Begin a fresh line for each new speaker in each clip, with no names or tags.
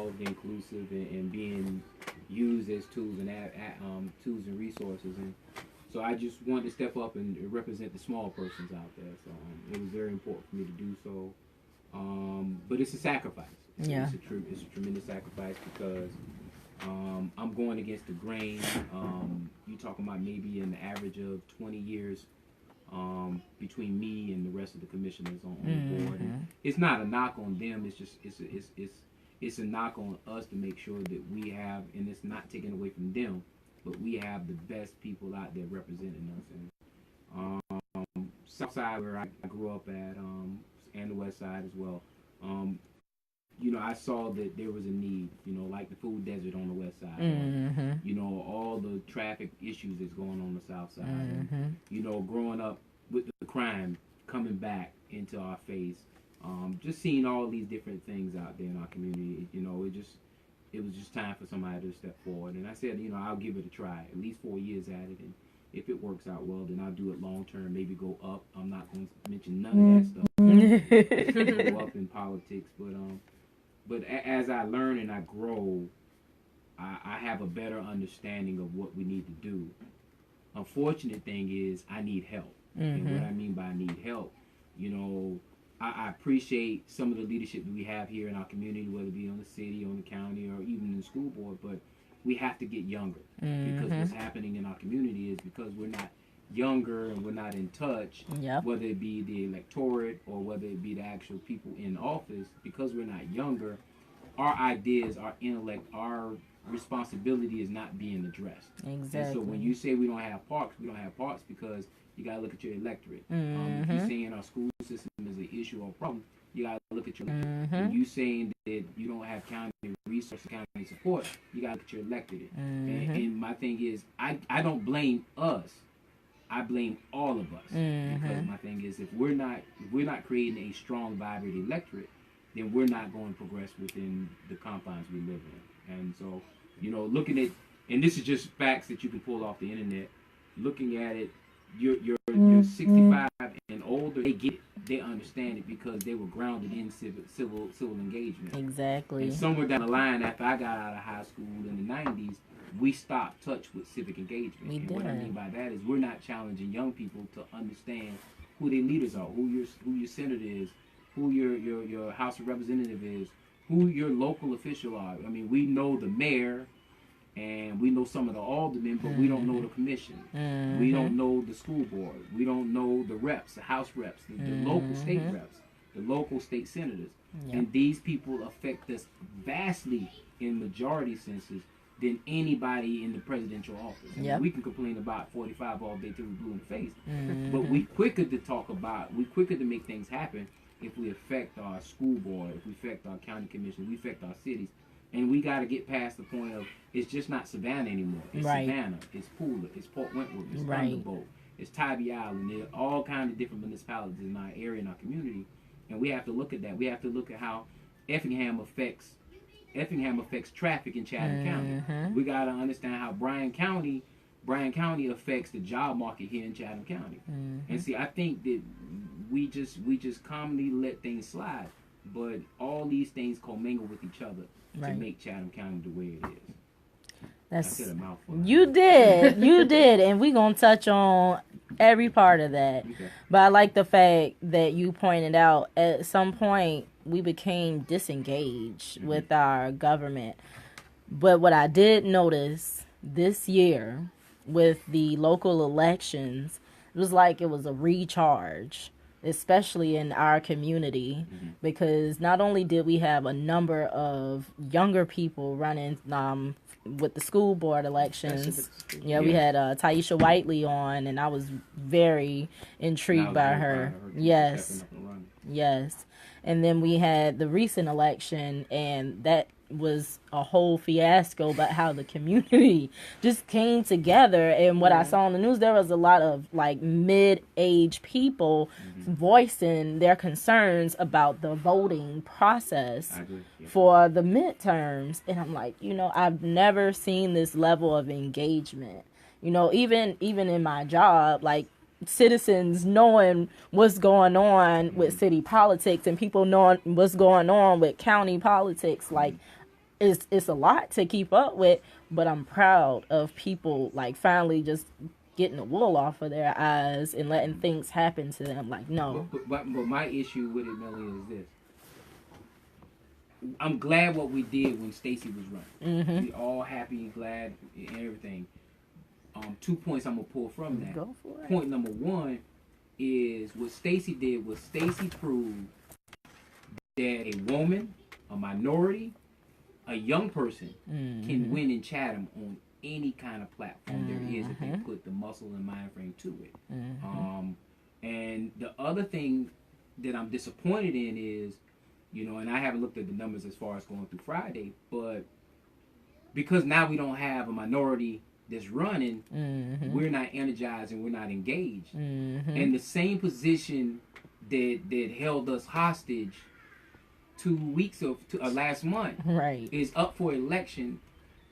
involved, inclusive, and being used as tools and tools and resources. And so I just wanted to step up and represent the small persons out there. So it was very important for me to do so. But it's a sacrifice.
Yeah.
It's a tremendous sacrifice because I'm going against the grain. You're talking about maybe an average of 20 years between me and the rest of the commissioners on the board. And it's not a knock on them. It's just it's a knock on us to make sure that we have, and it's not taken away from them, but we have the best people out there representing us. And South Side, where I grew up at, and the West Side as well. I saw that there was a need, like the food desert on the West Side, or, all the traffic issues that's going on the South Side, and, growing up with the crime coming back into our face, just seeing all these different things out there in our community, it was just time for somebody to step forward. And I said, I'll give it a try, at least 4 years at it, and if it works out well, then I'll do it long term, maybe go up. I'm not going to mention none of that stuff. Go up in politics, but as I learn and I grow, I have a better understanding of what we need to do. Unfortunate thing is I need help. And what I mean by I need help, I appreciate some of the leadership that we have here in our community, whether it be on the city, on the county, or even in the school board, but we have to get younger. Because what's happening in our community is because we're not younger and we're not in touch, whether it be the electorate or whether it be the actual people in office, because we're not younger, our ideas, our intellect, our responsibility is not being addressed.
Exactly.
And so when you say we don't have parks because you got to look at your electorate. If you're saying our school system is an issue or problem, you got to look at your electorate. When you saying that you don't have county resources, county support, you got to look at your electorate. And my thing is, I don't blame us. I blame all of us, because my thing is, if we're not creating a strong, vibrant electorate, then we're not going to progress within the confines we live in. And so, looking at, and this is just facts that you can pull off the internet. Looking at it, you're 65 and older. They get it, they understand it because they were grounded in civil engagement.
Exactly.
And somewhere down the line, after I got out of high school in the 90s. We stopped touch with civic engagement. And what I mean by that is we're not challenging young people to understand who their leaders are, who your senator is, who your House of Representative is, who your local official are. I mean, we know the mayor and we know some of the aldermen, but we don't know the commission. We don't know the school board. We don't know the reps, the House reps, the local state reps, the local state senators. And these people affect us vastly in majority senses than anybody in the presidential office. I mean, we can complain about 45 all day till we're blue in the face, but we quicker to make things happen if we affect our school board, if we affect our county commission, we affect our cities. And we got to get past the point of it's just not Savannah anymore. It's Savannah, it's Pooler, it's Port Wentworth, it's Thunderbolt, it's Tybee Island. There are all kinds of different municipalities in our area, in our community, and we have to look at that. We have to look at how Effingham affects traffic in Chatham County. We got to understand how Bryan County affects the job market here in Chatham County. And see, I think that we just commonly let things slide, but all these things commingle with each other to make Chatham County the way it is. I said a mouthful.
You did, and we're gonna touch on every part of that. Okay. But I like the fact that you pointed out at some point we became disengaged with our government. But what I did notice this year with the local elections, it was like it was a recharge, especially in our community, because not only did we have a number of younger people running with the school board elections. We had Taisha Whiteley on, and I was very intrigued by her. Yes. And then we had the recent election, and that was a whole fiasco about how the community just came together. And what I saw on the news, there was a lot of like mid-age people voicing their concerns about the voting process for the midterms. And I'm like, I've never seen this level of engagement. Even in my job, like citizens knowing what's going on with city politics and people knowing what's going on with county politics, like it's a lot to keep up with, but I'm proud of people like finally just getting the wool off of their eyes and letting things happen to them. Like, no.
But my issue with it, Melly, is this. I'm glad what we did when Stacey was running.
Mm-hmm.
We all happy, glad, and everything. 2 points I'm gonna pull from that.
Go for it.
Point number one is what Stacey did was Stacey proved that a woman, a minority, a young person can win in Chatham on any kind of platform there is if they put the muscle and mind frame to it. And the other thing that I'm disappointed in is, and I haven't looked at the numbers as far as going through Friday, but because now we don't have a minority that's running, we're not energized and we're not engaged. And the same position that held us hostage 2 weeks of last month is up for election,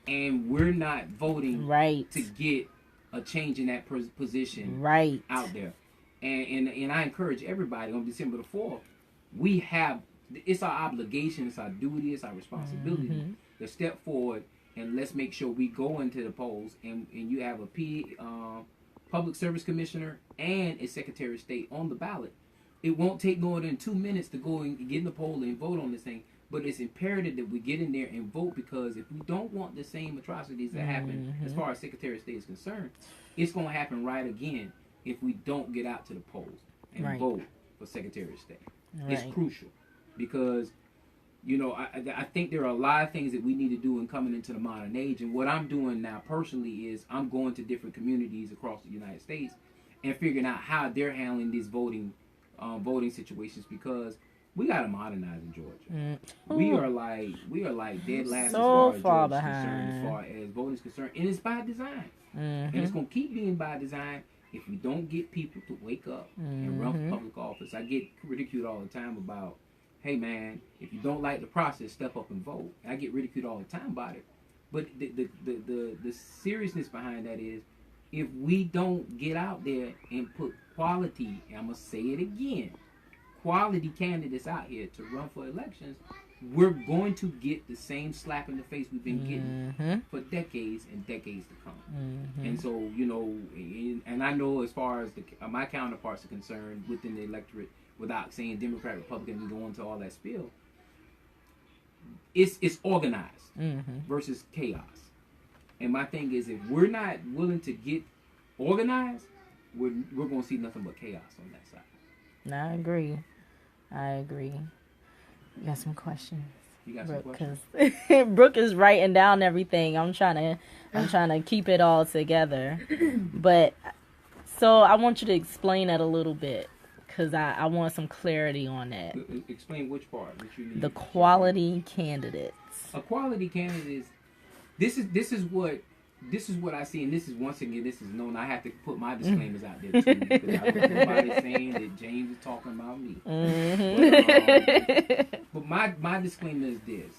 and we're not voting to get a change in that position out there. And I encourage everybody on December the 4th, it's our obligation, it's our duty, it's our responsibility to step forward, and let's make sure we go into the polls and you have a public service commissioner and a secretary of state on the ballot. It won't take more than 2 minutes to go and get in the poll and vote on this thing, but it's imperative that we get in there and vote, because if we don't want the same atrocities that happen as far as secretary of state is concerned, it's going to happen right again if we don't get out to the polls and vote for secretary of state. It's crucial, because I think there are a lot of things that we need to do in coming into the modern age. And what I'm doing now personally is I'm going to different communities across the United States and figuring out how they're handling these voting situations, because we got to modernize in Georgia. We are like dead last
so
as
far
far as Georgia's
behind,
concerned, as far as voting is concerned, and it's by design. And it's going to keep being by design if we don't get people to wake up and run for public office. I get ridiculed all the time about, hey man, if you don't like the process, step up and vote. I get ridiculed all the time about it. But the seriousness behind that is, if we don't get out there and put quality, and I'm going to say it again, quality candidates out here to run for elections, we're going to get the same slap in the face we've been getting for decades and decades to come. And so, and I know as far as my counterparts are concerned within the electorate, without saying Democrat, Republican, and go into all that spiel, it's organized versus chaos. And my thing is, if we're not willing to get organized, we're going to see nothing but chaos on that side.
I agree. You got some questions?
You got some questions?
Because Brooke is writing down everything. I'm trying to keep it all together. But so I want you to explain that a little bit, because I want some clarity on that.
Explain which part that you need.
The quality candidates. A
quality candidate is this is what I see, and this is, once again, this is known. I have to put my disclaimers out there too, because I don't want nobody saying that James is talking about me. But my disclaimer is this: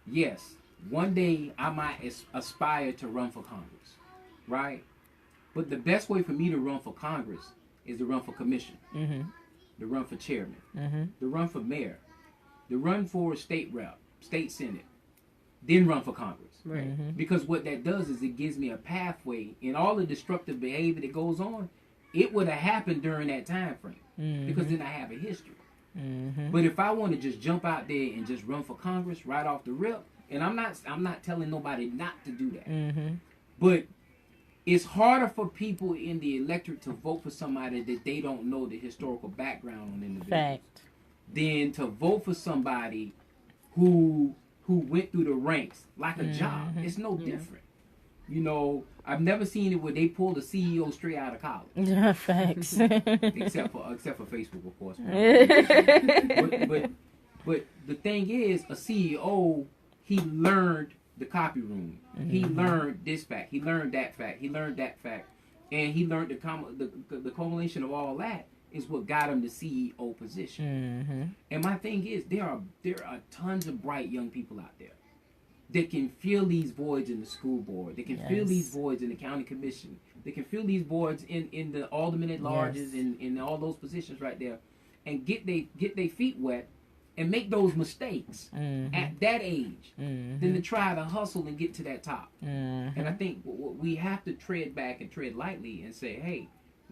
yes, one day I might aspire to run for Congress, right? But the best way for me to run for Congress is to run for commission, to run for chairman, to run for mayor, to run for state rep, state senate, then run for Congress. Right. Because what that does is it gives me a pathway, and all the destructive behavior that goes on, it would have happened during that time frame, because then I have a history. But if I want to just jump out there and just run for Congress right off the rip, and I'm not telling nobody not to do that, but it's harder for people in the electorate to vote for somebody that they don't know the historical background on individuals than to vote for somebody who went through the ranks like a job. It's no different. I've never seen it where they pull the CEO straight out of college.
Facts.
except for Facebook, of course. But the thing is, a CEO, he learned the copy room. He learned this fact. He learned that fact. He learned that fact. And he learned the culmination of all that is what got him the CEO position. And my thing is, there are tons of bright young people out there that can fill these voids in the school board. They can fill these voids in the county commission. They can fill these voids in the alderman at larges and in all those positions right there, and get their feet wet and make those mistakes at that age than to try to hustle and get to that top. And I think we have to tread back and tread lightly and say, hey,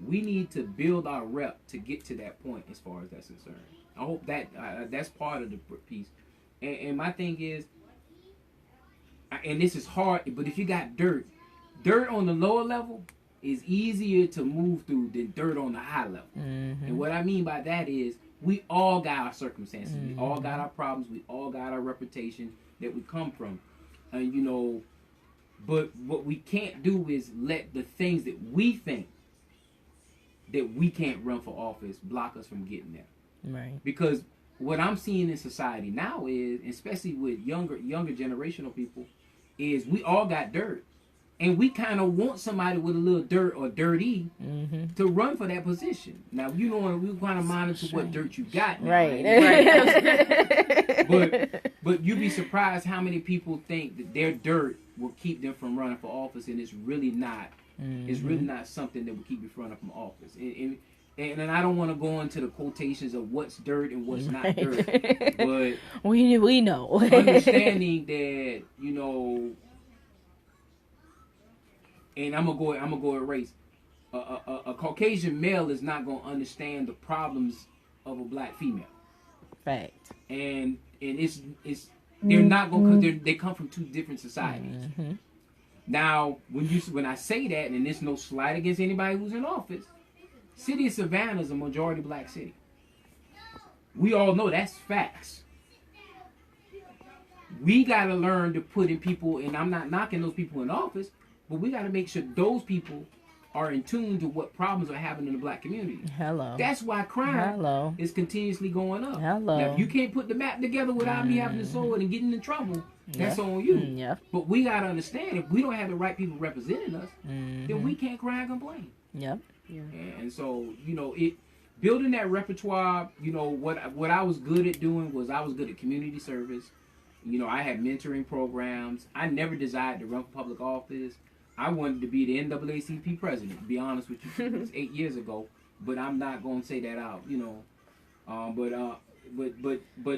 we need to build our rep to get to that point as far as that's concerned. I hope that that's part of the piece. And my thing is, and this is hard, but if you got dirt on the lower level is easier to move through than dirt on the high level. And what I mean by that is, we all got our circumstances. We all got our problems. We all got our reputation that we come from. And, you know, but what we can't do is let the things that we think that we can't run for office block us from getting there.
Right.
Because what I'm seeing in society now is, especially with younger generational people, is we all got dirt. And we kind of want somebody with a little dirt or dirty to run for that position. Now, you know, we kind of monitor what dirt you got now,
right?
But you'd be surprised how many people think that their dirt will keep them from running for office, and it's really not. It's really not something that will keep you from running from office. And I don't want to go into the quotations of what's dirt and what's not dirt, but
we know
understanding that, you know. And I'm gonna go erase. A Caucasian male is not gonna understand the problems of a black female.
Fact.
And it's they're not gonna, because they come from two different societies. Now, when I say that, and there's no slight against anybody who's in office, city of Savannah is a majority black city. We all know that's facts. We gotta learn to put in people, and I'm not knocking those people in office, but we got to make sure those people are in tune to what problems are happening in the black community. That's why crime is continuously going up. Now, if you can't put the map together without me having to solve it and getting in trouble, that's on you. But we got to understand, if we don't have the right people representing us, then we can't cry and complain. And so, you know, building that repertoire, you know, what I was good at doing was I was good at community service. You know, I had mentoring programs. I never desired to run for public office. I wanted to be the NAACP president, to be honest with you. It was 8 years ago, but I'm not going to say that out, you know. But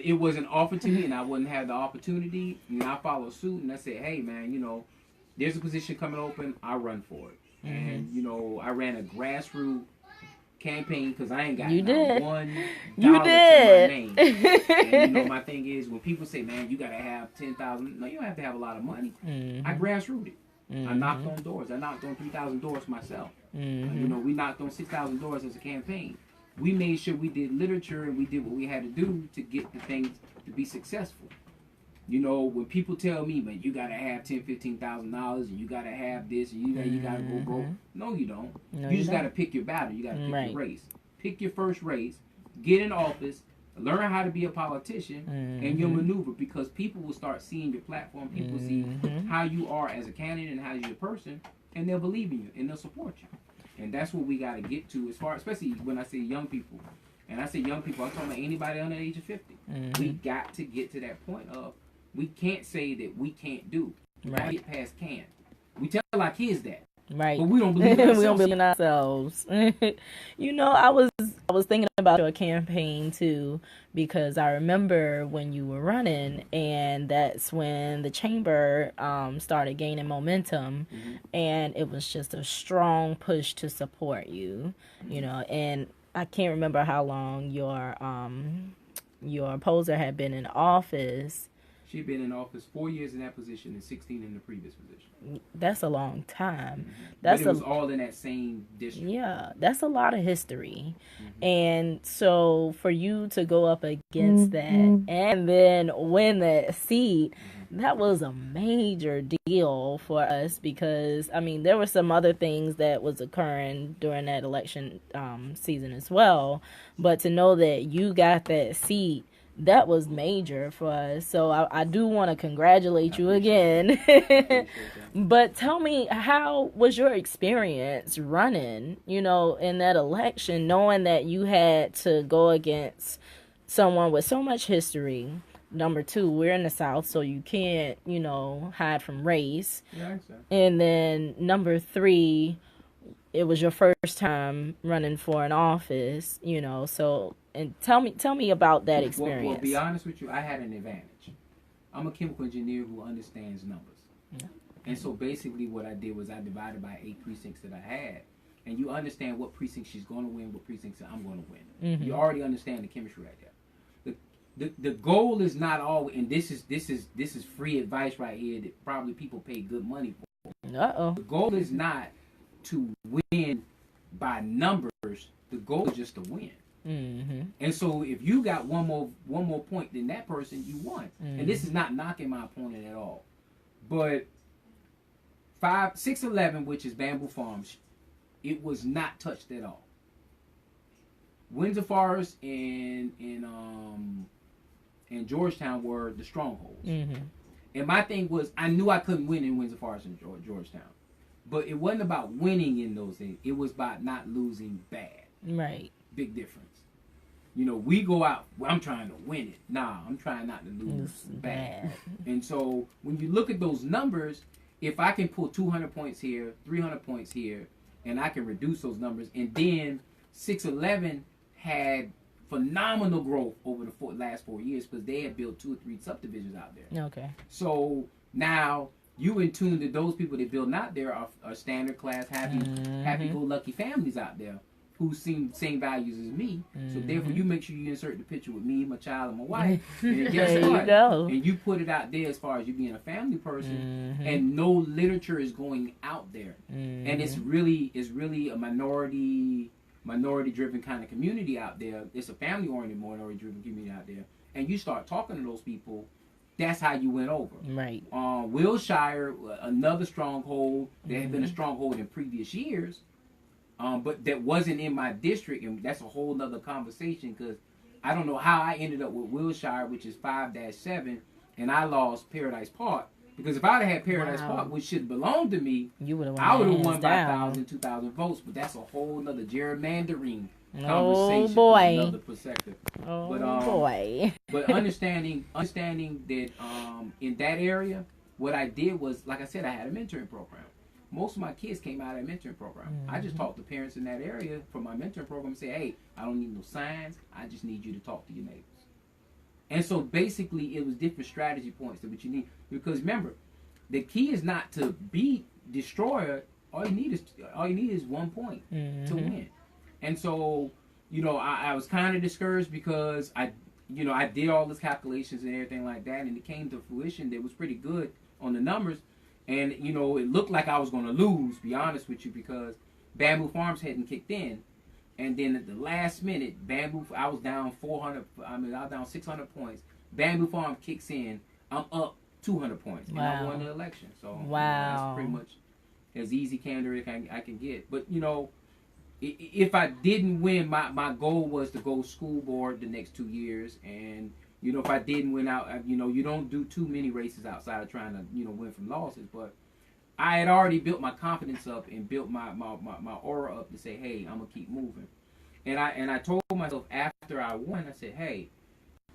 it wasn't offered to me, and I wouldn't have the opportunity. And I followed suit, and I said, hey, man, you know, there's a position coming open. I'll run for it. And, you know, I ran a grassroots campaign because I ain't got $1 to my name. And, you know, my thing is, when people say, man, you got to have 10,000, no, you don't have to have a lot of money. I grassrooted. I knocked on doors. I knocked on 3,000 doors myself. You know, we knocked on 6,000 doors as a campaign. We made sure we did literature and we did what we had to do to get the things to be successful. You know, when people tell me, man, you gotta have $10,000-$15,000 and you gotta have this and you gotta go broke. No, you don't. You just gotta pick your battle. You gotta pick your race. Pick your first race. Get in office. Learn how to be a politician, and you'll maneuver, because people will start seeing your platform. People see how you are as a candidate and how you're a person, and they'll believe in you and they'll support you. And that's what we got to get to, as far, especially when I say young people. And I say young people, I'm talking about anybody under the age of 50. We got to get to that point of, we can't say that we can't do. We got to get past can. We tell our kids that. But we don't believe in ourselves.
We don't believe in ourselves. You know, I was thinking about your campaign too, because I remember when you were running, and that's when the chamber started gaining momentum, and it was just a strong push to support you. You know, and I can't remember how long your opposer had been in office.
She'd been in office 4 years in that position and 16 in the previous position.
That's a long time.
But it was all in that same district.
Yeah, that's a lot of history. And so for you to go up against that and then win that seat, that was a major deal for us, because, I mean, there were some other things that was occurring during that election season as well. But to know that you got that seat, that was major for us. So I do want to congratulate you again. But tell me, how was your experience running, you know, in that election, knowing that you had to go against someone with so much history? Number two, we're in the South, so you can't, you know, hide from race. And then number three, it was your first time running for an office, you know. So, and tell me about that experience.
Well, be honest with you, I had an advantage. I'm a chemical engineer who understands numbers. Yeah. And so basically what I did was I divided by 8 precincts that I had. And you understand what precinct she's going to win, what precincts I'm going to win. Mm-hmm. You already understand the chemistry right there. The goal is not always, and this is free advice right here that probably people pay good money for. Uh-oh. The goal is not to win by numbers. The goal is just to win. Mm-hmm. And so if you got one more point than that person, you won. Mm-hmm. And this is not knocking my opponent at all. But 611, which is Bamboo Farms, it was not touched at all. Windsor Forest and Georgetown were the strongholds. Mm-hmm. And my thing was, I knew I couldn't win in Windsor Forest and Georgetown. But it wasn't about winning in those things. It was about not losing bad. Right. Big difference. You know, we go out, well, I'm trying to win it. Nah, I'm trying not to lose bad. And so when you look at those numbers, if I can pull 200 points here, 300 points here, and I can reduce those numbers, and then 611 had phenomenal growth over the last 4 years because they had built 2 or 3 subdivisions out there. Okay. So now you in tune to those people that build out there are standard class, happy-go-lucky families out there who see same values as me. Mm-hmm. So therefore, you make sure you insert the picture with me, my child, and my wife. And guess what? You go. And you put it out there as far as you being a family person, and no literature is going out there, and it's really a minority-driven kind of community out there. It's a family-oriented, minority-driven community out there, and you start talking to those people. That's how you went over. Right. Wilshire, another stronghold that had been a stronghold in previous years. But that wasn't in my district, and that's a whole nother conversation because I don't know how I ended up with Wilshire, which is 5-7, and I lost Paradise Park. Because if I'd have had Paradise Park, which should belong to me, I would have won by 1,000, 2,000 votes. But that's a whole nother gerrymandering conversation. Boy. Another perspective. Boy. But understanding that in that area, what I did was, like I said, I had a mentoring program. Most of my kids came out of that mentoring program. Mm-hmm. I just talked to parents in that area from my mentoring program and say, hey, I don't need no signs. I just need you to talk to your neighbors. And so basically it was different strategy points that what you need. Because remember, the key is not to beat destroyer. All you need is 1 point to win. And so, you know, I was kind of discouraged because I did all these calculations and everything like that, and it came to fruition that was pretty good on the numbers. And, you know, it looked like I was going to lose, be honest with you, because Bamboo Farms hadn't kicked in. And then at the last minute, I was down 600 points. Bamboo Farms kicks in. I'm up 200 points. Wow. And I won the election. So wow. You know, that's pretty much as easy candidate I can get. But, you know, if I didn't win, my goal was to go school board the next 2 years. And, you know, if I didn't win out, you know, you don't do too many races outside of trying to, you know, win from losses. But I had already built my confidence up and built my aura up to say, hey, I'm going to keep moving. And I told myself after I won, I said, hey,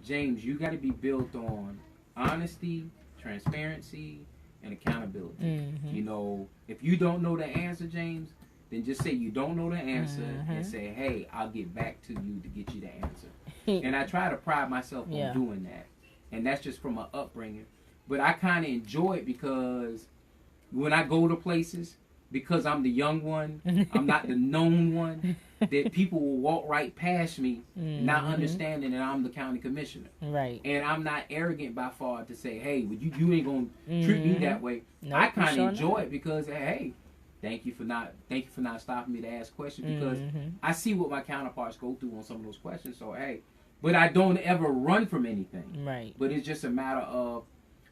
James, you got to be built on honesty, transparency, and accountability. Mm-hmm. You know, if you don't know the answer, James, then just say you don't know the answer and say, hey, I'll get back to you to get you the answer. And I try to pride myself on doing that. And that's just from my upbringing. But I kind of enjoy it because when I go to places, because I'm the young one, I'm not the known one, that people will walk right past me, not understanding that I'm the county commissioner. Right. And I'm not arrogant by far to say, hey, well, you ain't going to treat me that way. Nope, I kind of enjoy it because, hey, thank you for not stopping me to ask questions because I see what my counterparts go through on some of those questions. So, hey, but I don't ever run from anything. Right. But it's just a matter of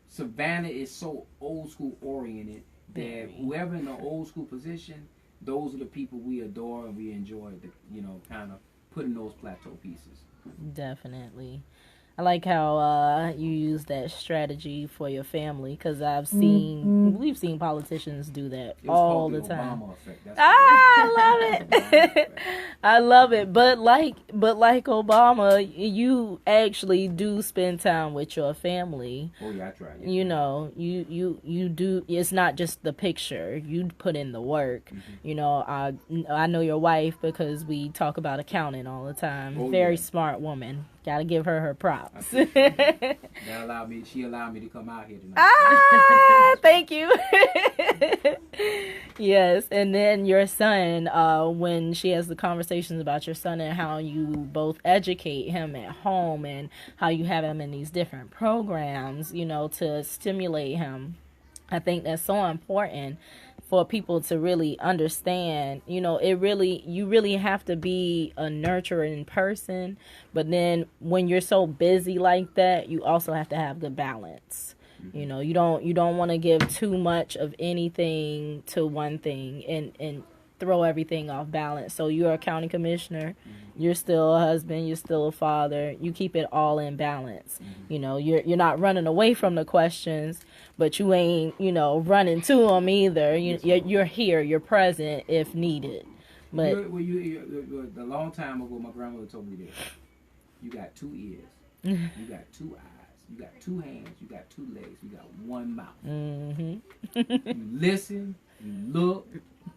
Savannah is so old school oriented that whoever in the old school position, those are the people we adore and we enjoy, you know, kind of putting those plateau pieces.
Definitely. I like how you use that strategy for your family, because we've seen politicians do that all the time.
Obama effect. That's
I love it. I love it. But like Obama, you actually do spend time with your family.
Oh yeah, I try. Yeah.
You know, you do. It's not just the picture. You put in the work.
Mm-hmm.
You know, I know your wife because we talk about accounting all the time.
Oh,
Very
yeah.
Smart woman. Gotta give her props.
She allowed me to come out here tonight.
Ah, thank you. Yes, and then your son, when she has the conversations about your son and how you both educate him at home and how you have him in these different programs, you know, to stimulate him. I think that's so important for people to really understand. You know, you really have to be a nurturing person, but then when you're so busy like that, you also have to have good balance. You know, you don't want to give too much of anything to one thing and throw everything off balance. So you're a county commissioner, you're still a husband, you're still a father. You keep it all in balance. You know, you're not running away from the questions, but you ain't, you know, running to them either. You're here, you're present if needed. But
a long time ago, my grandmother told me this: you got 2 ears, you got 2 eyes. You got 2 hands, you got 2 legs, you got 1 mouth. You listen, you look,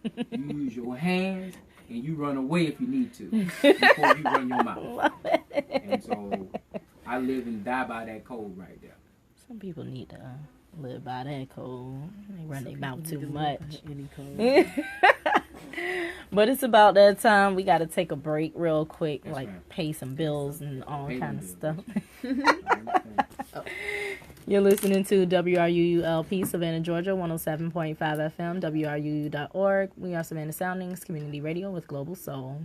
you use your hands, and you run away if you need to before you run your mouth. And so I live and die by that code right there.
Some people need to live by that code. They run their mouth too much. But it's about that time. We got to take a break real quick,
That's
like
right.
pay some bills and all kind of stuff.
Oh.
You're listening to WRUULP, Savannah, Georgia, 107.5 FM, WRUU.org. We are Savannah Soundings, community radio with Global Soul.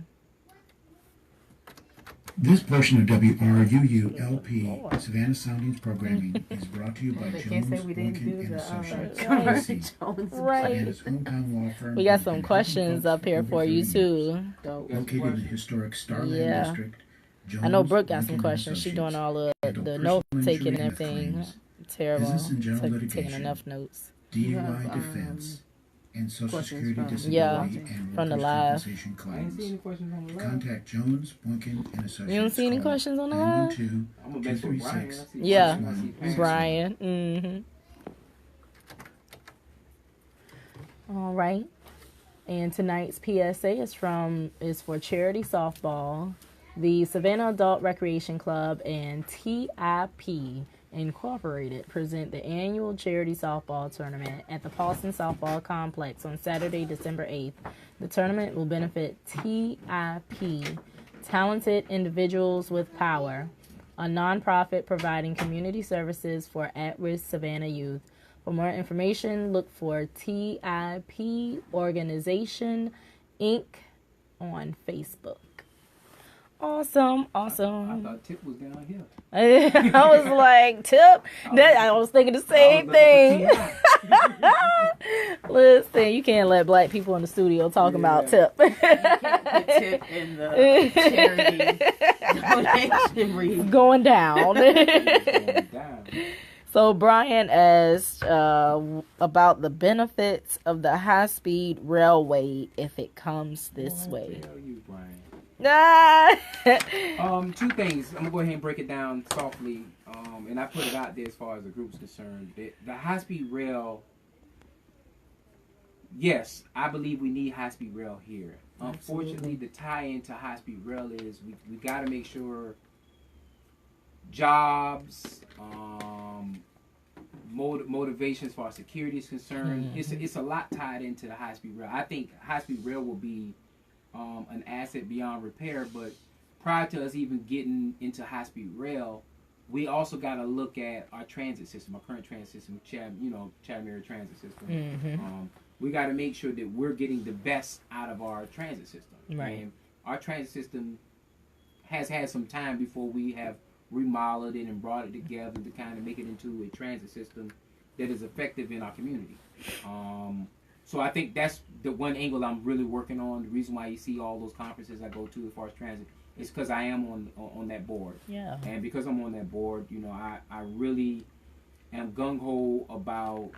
This portion of WRUULP Savannah Soundings programming is brought to you by Jones, Boykin, and Associates, LLC, Savannah's hometown law firm.
We got some questions up here for you, too.
Located in the historic Starland District, Jones,
I know Brooke got some
Boykin,
questions. She's doing all the
handle
note
personal
taking
injury
and everything.
claims,
Terrible.
business and general
Taking
litigation,
enough notes.
DUI defense, and Social Security disability
Yeah,
and
from the
workers'
live.
compensation
I ain't see any
claims.
questions on the live.
Contact Jones, Boykin, and Associates.
You don't see any
Call
questions on the live?
912
I'm gonna mess with Brian.
236
I see
Yeah,
Brian. I see
Brian. All right. And tonight's PSA is for charity softball. The Savannah Adult Recreation Club and TIP Incorporated present the annual charity softball tournament at the Paulson Softball Complex on Saturday, December 8th. The tournament will benefit TIP, Talented Individuals with Power, a nonprofit providing community services for at-risk Savannah youth. For more information, look for TIP Organization Inc. on Facebook. Awesome.
I thought Tip was down here.
I was like, Tip? I was thinking the same thing. Listen, you can't let black people in the studio talk about Tip.
You can't put Tip in the charity donation read.
Going down.
Going down.
So Brian asked about the benefits of the high-speed railway if it comes this way.
Tell you, Brian.
Ah.
2 things. I'm gonna go ahead and break it down softly, and I put it out there as far as the group's concerned. The high-speed rail, yes, I believe we need high-speed rail here. Unfortunately, the tie-in to high-speed rail is we got to make sure jobs, motivation as far as security is concerned. It's a lot tied into the high-speed rail. I think high-speed rail will be an asset beyond repair, but prior to us even getting into high-speed rail, we also got to look at our transit system, our current transit system, Chatham area transit system. We got to make sure that we're getting the best out of our transit system.
Right.
And our transit system has had some time before we have remodeled it and brought it together to kind of make it into a transit system that is effective in our community. So I think that's the one angle I'm really working on. The reason why you see all those conferences I go to as far as transit it's because I am on that board.
Yeah.
And because I'm on that board, you know, I really am gung-ho about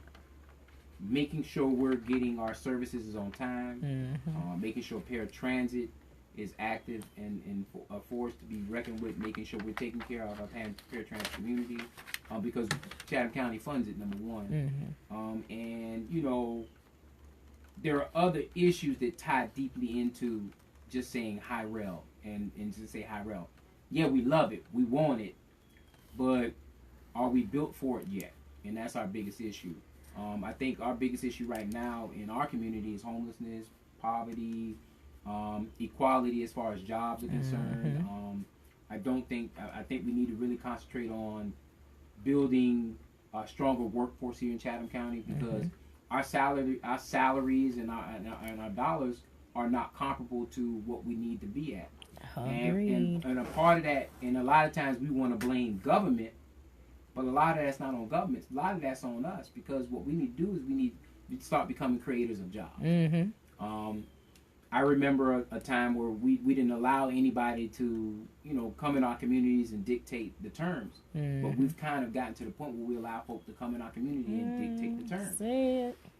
making sure we're getting our services on time, making sure paratransit is active and a force to be reckoned with, making sure we're taking care of our paratransit community, because Chatham County funds it, number one. And, you know, there are other issues that tie deeply into just saying high rail and just say high rail. Yeah, we love it, we want it, but are we built for it yet? And that's our biggest issue. I think our biggest issue right now in our community is homelessness, poverty, equality as far as jobs are concerned. I think we need to really concentrate on building a stronger workforce here in Chatham County, because our salaries and our dollars are not comparable to what we need to be at. And a part of that, and a lot of times we want to blame government, but a lot of that's not on government. A lot of that's on us, because what we need to do is we need to start becoming creators of jobs. I remember a time where we didn't allow anybody to, you know, come in our communities and dictate the terms. But we've kind of gotten to the point where we allow folks to come in our community and dictate the terms.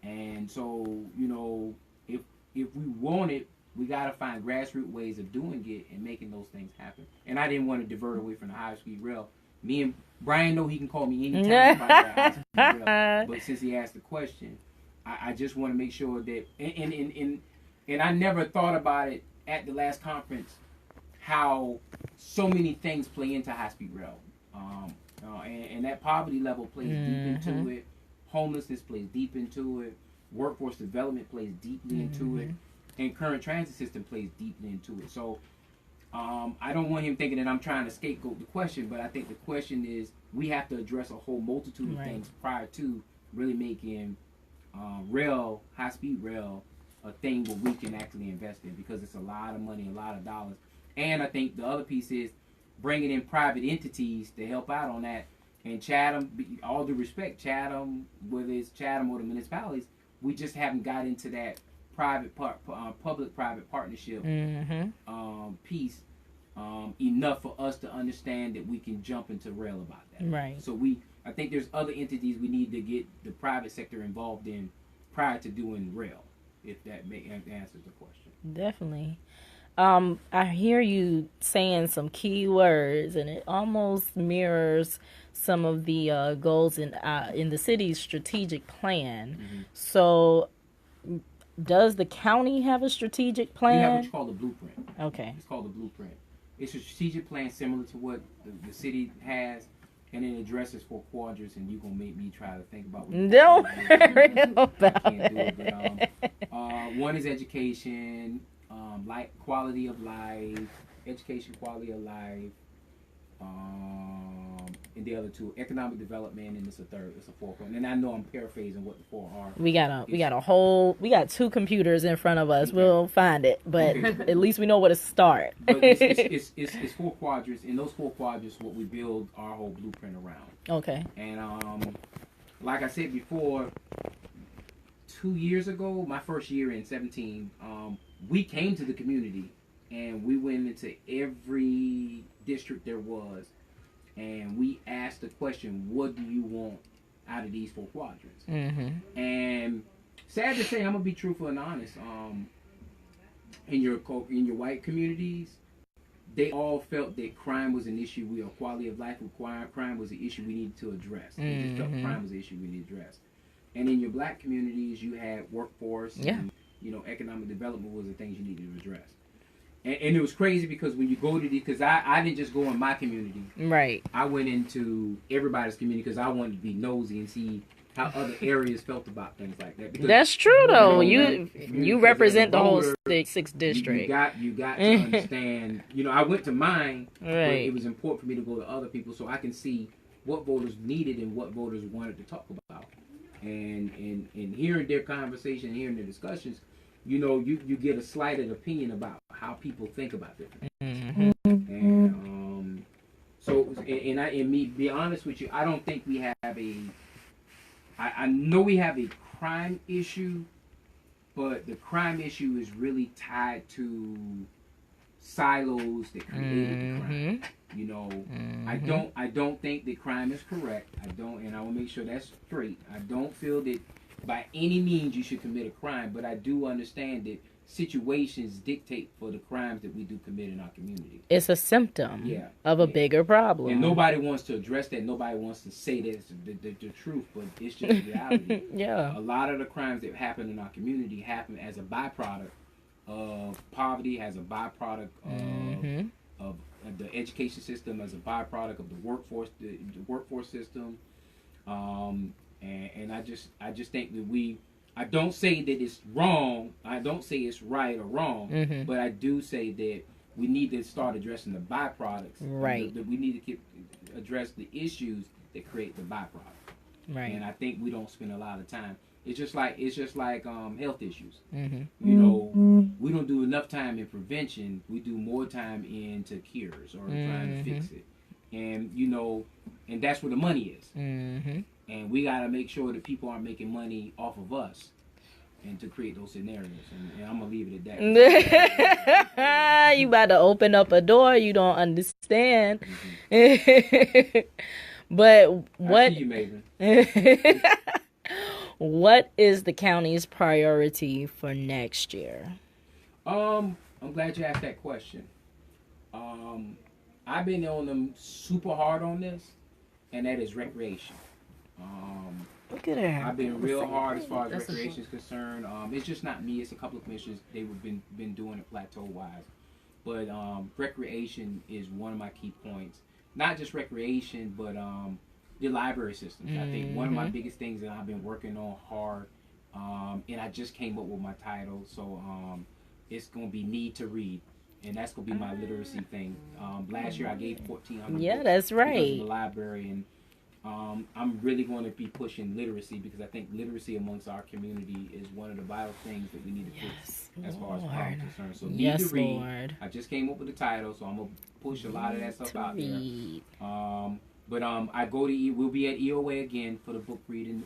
And so, you know, if we want it, we got to find grassroots ways of doing it and making those things happen. And I didn't want to divert away from the high-speed rail. Me and Brian know he can call me anytime about that high-speed rail. But since he asked the question, I just want to make sure that, and I never thought about it at the last conference, how so many things play into high-speed rail. And that poverty level plays deep into it. Homelessness plays deep into it. Workforce development plays deeply into it. And current transit system plays deeply into it. So I don't want him thinking that I'm trying to scapegoat the question, but I think the question is we have to address a whole multitude of things prior to really making rail, high-speed rail, a thing where we can actually invest in, because it's a lot of money, a lot of dollars. And I think the other piece is bringing in private entities to help out on that. And Chatham, all due respect, Chatham, whether it's Chatham or the municipalities, we just haven't got into that public-private partnership piece enough for us to understand that we can jump into rail about that.
Right.
So I think there's other entities we need to get the private sector involved in prior to doing rail, if that answers the question.
Definitely. I hear you saying some key words, and it almost mirrors some of the goals in the city's strategic plan. So, does the county have a strategic plan?
We have what's called a blueprint.
Okay.
It's called a blueprint. It's a strategic plan similar to what the city has, and it addresses 4 quadrants, and you're going to make me try to think about what
Don't worry about
it. But, one is education, like quality of life, education, quality of life, and the other 2, economic development, and it's a 3rd. It's a 4th one. And I know I'm paraphrasing what the 4 are.
We got 2 computers in front of us. Okay. We'll find it, but at least we know where to start.
But it's 4 quadrants, and those 4 quadrants what we build our whole blueprint around.
Okay.
And like I said before, 2 years ago, my first year in 17, we came to the community and we went into every district there was, and we asked the question, what do you want out of these 4 quadrants? And sad to say, I'm gonna be truthful and honest, in your white communities, they all felt that crime was an issue. Quality of life with crime was an issue we needed to address. They just felt crime was an issue we needed to address. And in your black communities, you had workforce and, you know, economic development was the things you needed to address. And it was crazy because when you go to because I didn't just go in my community.
Right.
I went into everybody's community because I wanted to be nosy and see how other areas felt about things like that. Because,
that's true, though.
You
represent the whole 6th district.
You got to understand. You know, I went to mine,
right.
But it was important for me to go to other people so I can see what voters needed and what voters wanted to talk about. And hearing their conversation, hearing their discussions, you know, you get a slighted opinion about how people think about different things. And be honest with you, I don't think we have I know we have a crime issue, but the crime issue is really tied to silos that created the crime. You know, I don't think that crime is correct. I don't, and I will make sure that's straight. I don't feel that by any means you should commit a crime, but I do understand that situations dictate for the crimes that we do commit in our community.
It's a symptom of a bigger problem.
And nobody wants to address that. Nobody wants to say that's the truth, but it's just reality.
Yeah.
A lot of the crimes that happen in our community happen as a byproduct of poverty, as a byproduct of the education system, as a byproduct of the workforce system. And I just think that I don't say that it's wrong. I don't say it's right or wrong, but I do say that we need to start addressing the byproducts.
Right.
That we need to address the issues that create the byproduct.
Right.
And I think we don't spend a lot of time. It's just like health issues. You know, we don't do enough time in prevention. We do more time into cures or trying to fix it. And you know, and that's where the money is. And we got to make sure that people aren't making money off of us, and to create those scenarios. And I'm gonna leave it at that.
You about to open up a door you don't understand. But what?
I see you, Maven.
What is the county's priority for next year?
I'm glad you asked that question. I've been on them super hard on this, and that is recreation.
Look at her.
I've been real hard as far as recreation is concerned. It's just not me. It's a couple of commissioners. They've been doing it plateau-wise. But recreation is one of my key points. Not just recreation, but the library systems. I think one of my biggest things that I've been working on hard, and I just came up with my title, so it's going to be Need to Read. And that's going to be my literacy thing. Last year I gave 1,400 books
that's right.
because of the library, and I'm really going to be pushing literacy because I think literacy amongst our community is one of the vital things that we need to fix as far as crime is concerned. So Need to Read.
Lord.
I just came up with the title, so I'm going to push a lot of that stuff out there. But we'll be at EOA again for the book reading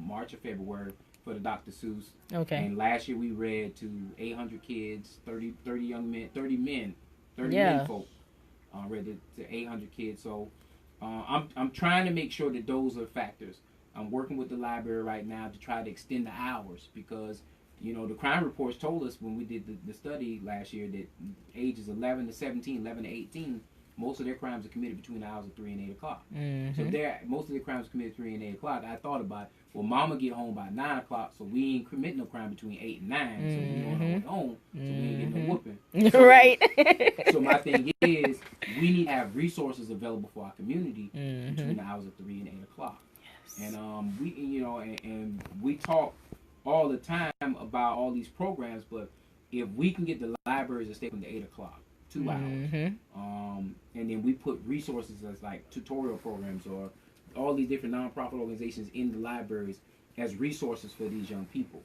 March or February for the Dr. Seuss. Okay. And last year we read to 800 kids, 30 young men, 30 men folk. Read to 800 kids. So I'm trying to make sure that those are factors. I'm working with the library right now to try to extend the hours because, you know, the crime reports told us when we did the study last year that ages 11 to 17, 11 to 18, most of their crimes are committed between the hours of 3 and 8 o'clock. So most of their crimes are committed 3 and 8 o'clock. I thought about, well, mama get home by 9 o'clock, so we ain't commit no crime between 8 and 9, so we on our way home, so we ain't getting no whooping. So,
right.
So my thing is, we need to have resources available for our community between the hours of 3 and 8 o'clock. Yes. And we, you know, and we talk all the time about all these programs, but if we can get the libraries to stay from the 8 o'clock, 2 hours, and then we put resources as like tutorial programs or all these different nonprofit organizations in the libraries as resources for these young people,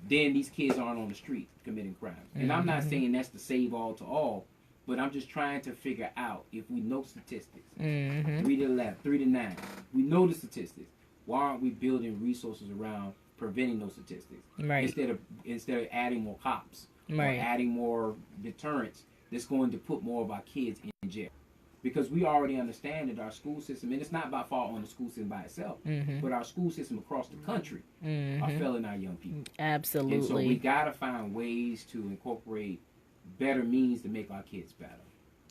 then these kids aren't on the street committing crimes. And I'm not saying that's to save all to all, but I'm just trying to figure out if we know statistics. 3 to 11, 3 to 9. We know the statistics. Why aren't we building resources around preventing those statistics? Right. Instead of adding more cops, or adding more deterrents that's going to put more of our kids in jail. Because we already understand that our school system, and it's not by fault on the school system by itself, but our school system across the country are failing our young people.
Absolutely.
And so we got to find ways to incorporate better means to make our kids better.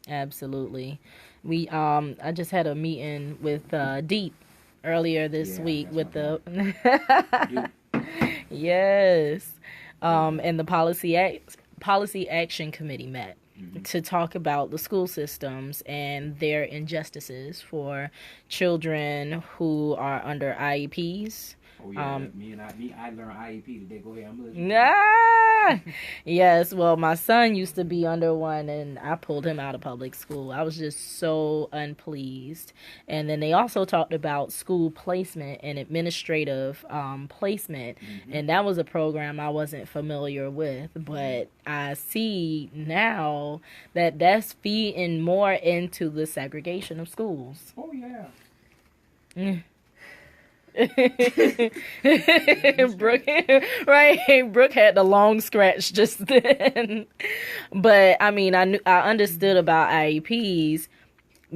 Absolutely. We I just had a meeting with Deep earlier this week with the yes, and the Policy Action Committee met to talk about the school systems and their injustices for children who are under IEPs.
Oh yeah, I learned IEP today. Go ahead, I'm listening.
Yes, well, my son used to be under one, and I pulled him out of public school. I was just so unpleased. And then they also talked about school placement and administrative placement, and that was a program I wasn't familiar with. But I see now that that's feeding more into the segregation of schools.
Oh yeah.
Brooke, right? Brooke had the long scratch just then. But I mean, I understood about IEPs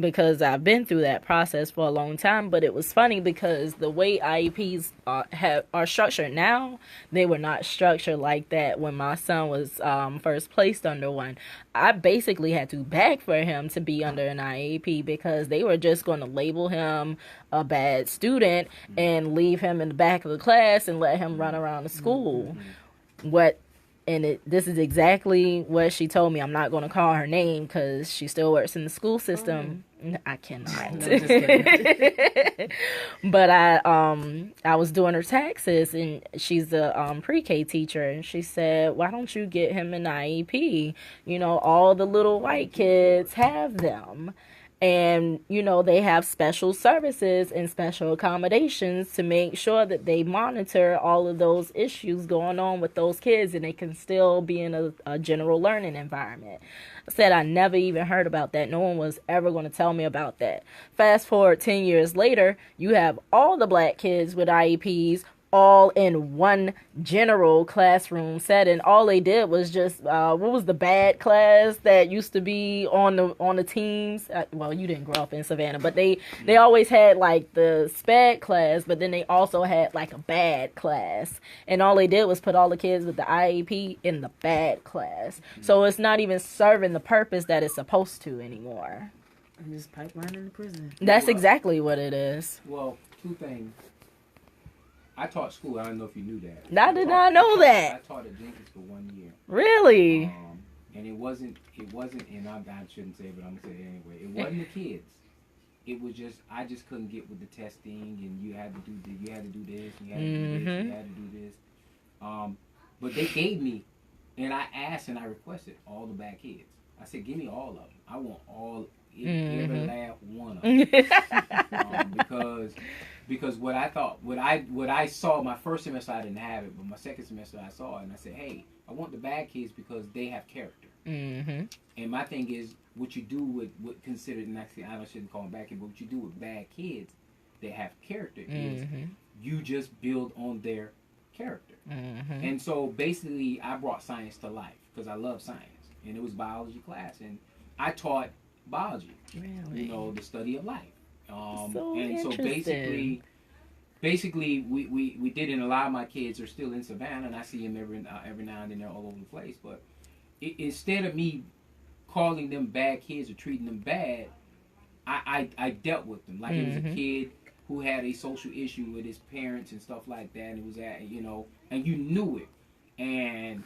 because I've been through that process for a long time. But it was funny because the way IEPs are structured now, they were not structured like that when my son was first placed under one. I basically had to beg for him to be under an IEP because they were just going to label him a bad student and leave him in the back of the class and let him run around the school. This is exactly what she told me. I'm not going to call her name because she still works in the school system. I cannot. No, just kidding. But I was doing her taxes, and she's a pre-K teacher, and she said, "Why don't you get him an IEP? You know, all the little white kids have them." And, you know, they have special services and special accommodations to make sure that they monitor all of those issues going on with those kids and they can still be in a general learning environment. I said I never even heard about that. No one was ever going to tell me about that. Fast forward 10 years later, you have all the black kids with IEPs all in one general classroom setting. All they did was just what was the bad class that used to be on the teams? Well, you didn't grow up in Savannah, but they always had like the SPED class, but then they also had like a bad class, and all they did was put all the kids with the IEP in the bad class. So it's not even serving the purpose that it's supposed to anymore.
And just pipeline in the prison.
That's exactly what it is.
Well, two things. I taught school. I don't know if you knew that.
I did not know that.
I taught at Jenkins for 1 year.
Really?
And it wasn't, and I shouldn't say it, but I'm going to say it anyway. It wasn't the kids. It was just, I just couldn't get with the testing, and you had to do this, you had to do this, you had to do this, you had to do this. But they gave me, and I asked and I requested all the bad kids. I said, give me all of them. I want all, every last one of them. Because what I thought, what I saw my first semester, I didn't have it, but my second semester I saw it, and I said, hey, I want the bad kids because they have character. And my thing is, what you do with what considered, and actually I shouldn't call them bad kids, but what you do with bad kids that have character is you just build on their character. And so basically, I brought science to life because I love science, and it was biology class, and I taught biology, you know, the study of life. So basically, we did, and a lot of my kids are still in Savannah, and I see them every now and then. They're all over the place. But instead of me calling them bad kids or treating them bad, I dealt with them like it was a kid who had a social issue with his parents and stuff like that, and it was and you knew it, and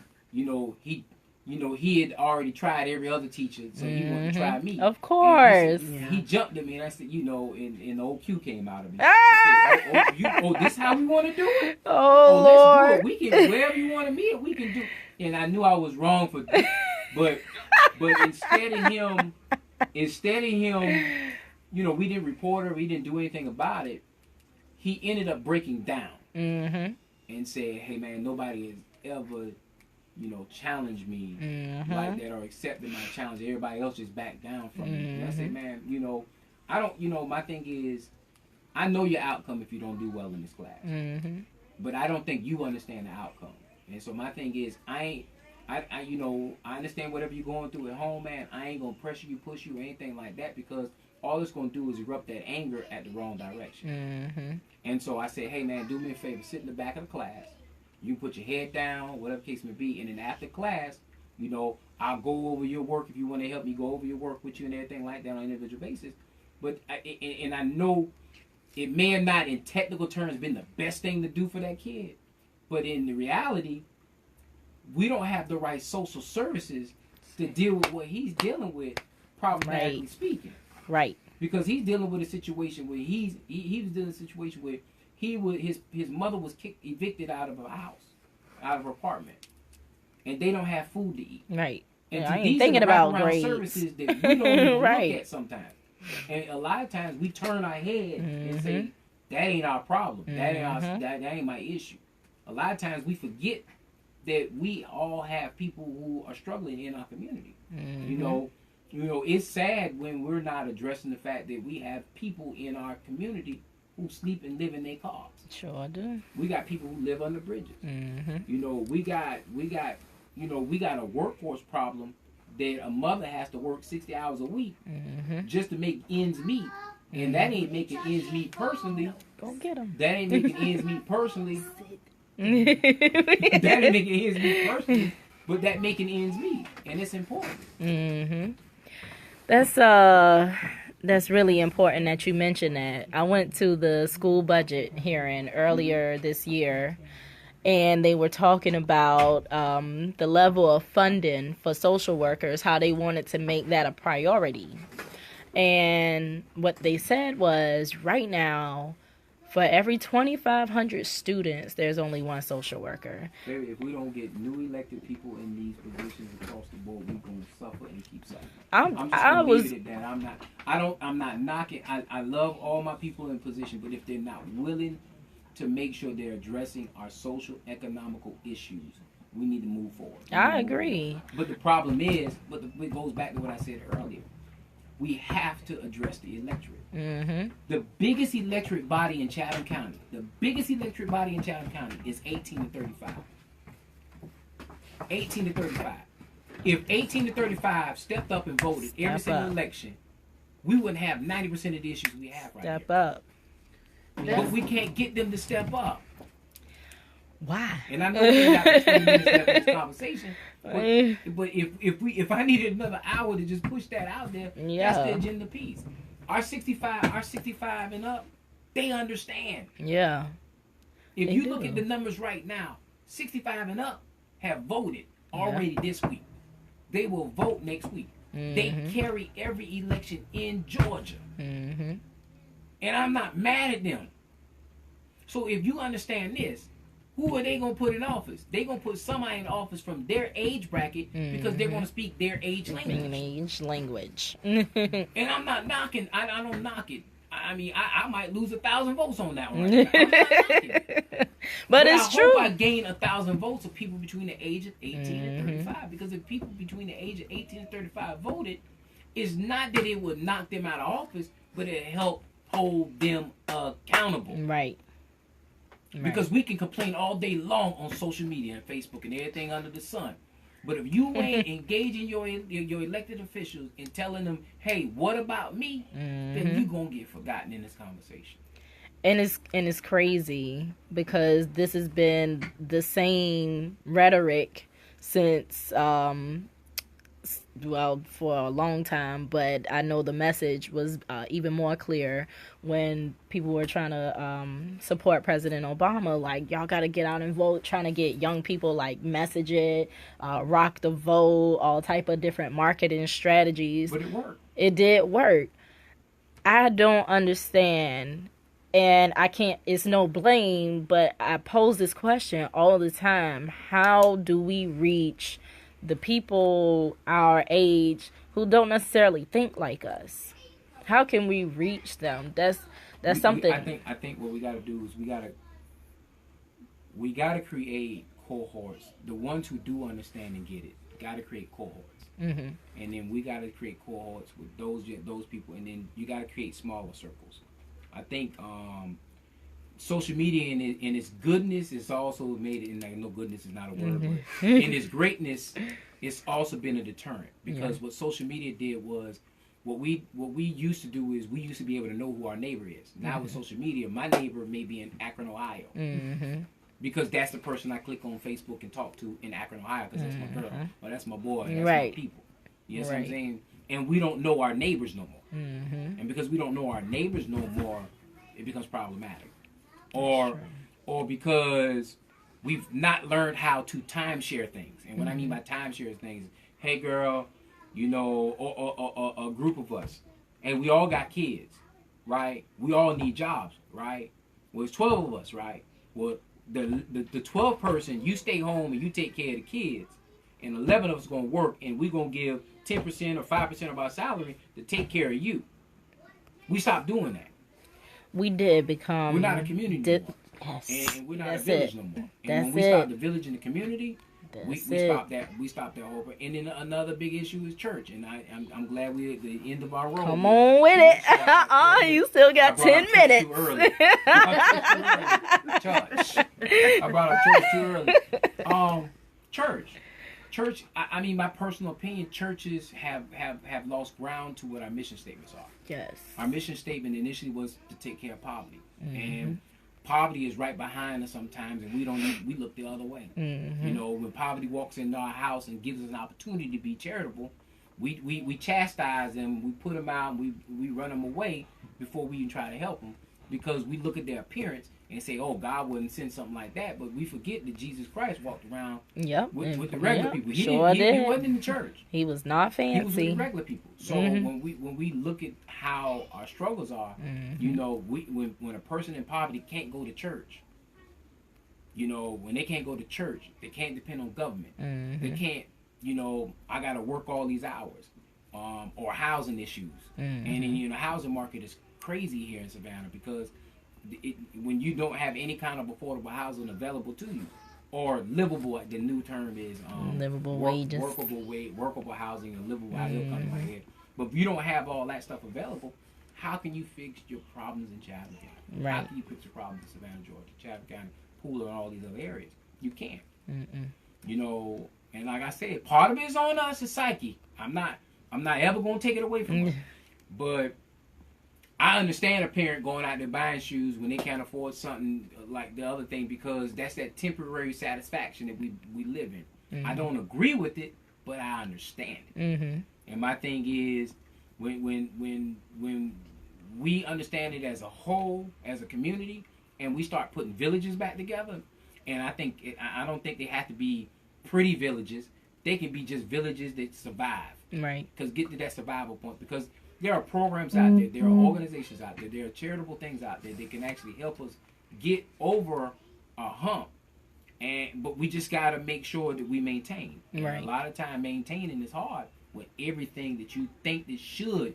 he had already tried every other teacher, so he wanted to try me.
Of course.
He jumped at me, and I said, and the old Q came out of me. Said, this how we want to do it?
Oh, Lord.
Let's do it. We can, wherever you want to meet it, we can do. And I knew I was wrong for that. But instead of him, we didn't report her, we didn't do anything about it. He ended up breaking down and said, hey, man, nobody has ever challenge me like that or accepted my challenge. Everybody else just backed down from me. And I said, man, I don't, my thing is, I know your outcome if you don't do well in this class. But I don't think you understand the outcome. And so my thing is, I understand whatever you're going through at home, man. I ain't going to pressure you, push you, or anything like that, because all it's going to do is erupt that anger at the wrong direction. And so I said, hey, man, do me a favor, sit in the back of the class. You put your head down, whatever case may be, and then after class, I'll go over your work if you want to help me go over your work with you and everything like that on an individual basis. But I know it may have not, in technical terms, been the best thing to do for that kid, but in the reality, we don't have the right social services to deal with what he's dealing with, problematically speaking. Right. Because he's dealing with a situation where he was dealing with a situation where his mother was evicted out of her house, out of her apartment, and they don't have food to eat. Right. And I ain't thinking about grades. Services that we don't even look at sometimes. And a lot of times we turn our head and say, that ain't our problem. That ain't my issue. A lot of times we forget that we all have people who are struggling in our community. It's sad when we're not addressing the fact that we have people in our community who sleep and live in their cars.
Sure do.
We got people who live under bridges.
Mm-hmm.
You know, we got a workforce problem that a mother has to work 60 hours a week just to make ends meet. And that ain't making ends meet personally.
Go get them.
That ain't making ends meet personally. That ain't making ends meet personally, but that making ends meet. And it's important.
Mm-hmm. That's really important that you mentioned that. I went to the school budget hearing earlier this year, and they were talking about the level of funding for social workers, how they wanted to make that a priority. And what they said was, right now, for every 2,500 students, there's only one social worker.
Baby, if we don't get new elected people in these positions across the board, we're going to suffer and keep suffering. I'm just going to leave it at that. I'm not knocking. I love all my people in position, but if they're not willing to make sure they're addressing our social, economical issues, we need to move forward.
I agree.
But the problem is, it goes back to what I said earlier. We have to address the electorate.
Mm-hmm.
The biggest electorate body in Chatham County, is 18 to 35. 18 to 35. If 18 to 35 stepped up and voted every single election, we wouldn't have 90% of the issues we have right now.
Step up.
But we can't get them to step up.
Why?
And I know we ain't got 20 minutes left in this conversation, but if I needed another hour to just push that out there, that's the agenda piece. Our 65 and up, they understand.
Yeah.
If you look at the numbers right now, 65 and up have voted already this week. They will vote next week. They carry every election in Georgia. And I'm not mad at them. So if you understand this, who are they going to put in office? They're going to put somebody in office from their age bracket because they're going to speak their age language. And I'm not knocking. I don't knock it. I mean, I might lose 1,000 votes on that one. I'm not knocking it. But it's true. I hope I gain 1,000 votes of people between the age of 18 and 35. Because if people between the age of 18 and 35 voted, it's not that it would knock them out of office, but it helped hold them accountable.
Right.
Because we can complain all day long on social media and Facebook and everything under the sun. But if you ain't engaging your elected officials and telling them, hey, what about me? Then you're going to get forgotten in this conversation.
And it's crazy because this has been the same rhetoric since for a long time, but I know the message was even more clear when people were trying to support President Obama. Like, y'all got to get out and vote, trying to get young people, like, message it, rock the vote, all type of different marketing strategies.
But it worked.
It did work. I don't understand, and I can't, it's no blame, but I pose this question all the time. How do we reach the people our age who don't necessarily think like us? How can we reach them? That's something.
I think what we got to do is we got to create cohorts. The ones who do understand and get it got to create cohorts, and then we got to create cohorts with those people, and then you got to create smaller circles. I think social media in its goodness, it's also made it, and like, no, goodness is not a word, but in its greatness, it's also been a deterrent, because what social media did was, what we used to do is we used to be able to know who our neighbor is. Now with social media, my neighbor may be in Akron, Ohio, because that's the person I click on Facebook and talk to in Akron, Ohio, because that's my girl, or that's my boy, that's my people. You know what I'm saying? And we don't know our neighbors no more. And because we don't know our neighbors no more, it becomes problematic. Or because we've not learned how to timeshare things. And what I mean by timeshare things, hey girl, you know, or a group of us, and we all got kids, right? We all need jobs, right? Well, it's 12 of us, right? Well, the 12th person, you stay home and you take care of the kids, and 11 of us going to work, and we're going to give 10% or 5% of our salary to take care of you. We stopped doing that.
We did become...
We're not a community anymore.
Yes.
And we're not a village no more. And
That's
when we start the village and the community, we stopped that. We stopped that whole. And then another big issue is church. And I'm glad we're at the end of our road.
Come on with it. You still got 10 minutes.
Too early. Church. I brought up church too early. Church. I mean, my personal opinion, churches have lost ground to what our mission statements are.
Yes.
Our mission statement initially was to take care of poverty, and poverty is right behind us sometimes, and we look the other way. You know, when poverty walks into our house and gives us an opportunity to be charitable, we chastise them, we put them out, and we run them away before we even try to help them, because we look at their appearance and say, oh, God wouldn't send something like that, but we forget that Jesus Christ walked around with the regular people. He wasn't in the church.
He was not fancy.
He was with the regular people. So when we look at how our struggles are, you know, when a person in poverty can't go to church, you know, when they can't go to church, they can't depend on government. They can't, you know, I got to work all these hours, or housing issues. And then, you know, housing market is crazy here in Savannah, because when you don't have any kind of affordable housing available to you, or livable, the new term is
livable wages,
workable housing, and livable housing will come to my head. But if you don't have all that stuff available, how can you fix your problems in Chatham County?
Right.
How can you fix your problems in Savannah, Georgia, Chatham County, Pooler, and all these other areas? You can't. You know, and like I said, part of it is on us, is psyche. I'm not ever gonna take it away from us. But I understand a parent going out there buying shoes when they can't afford something like the other thing, because that's that temporary satisfaction that we live in. I don't agree with it, but I understand it. And my thing is, when we understand it as a whole, as a community, and we start putting villages back together, and I don't think they have to be pretty villages. They can be just villages that survive. Right. Because get to that survival point, because there are programs out there, there are organizations out there, there are charitable things out there that can actually help us get over a hump. But we just got to make sure that we maintain. Right. And a lot of time maintaining is hard when everything that you think that should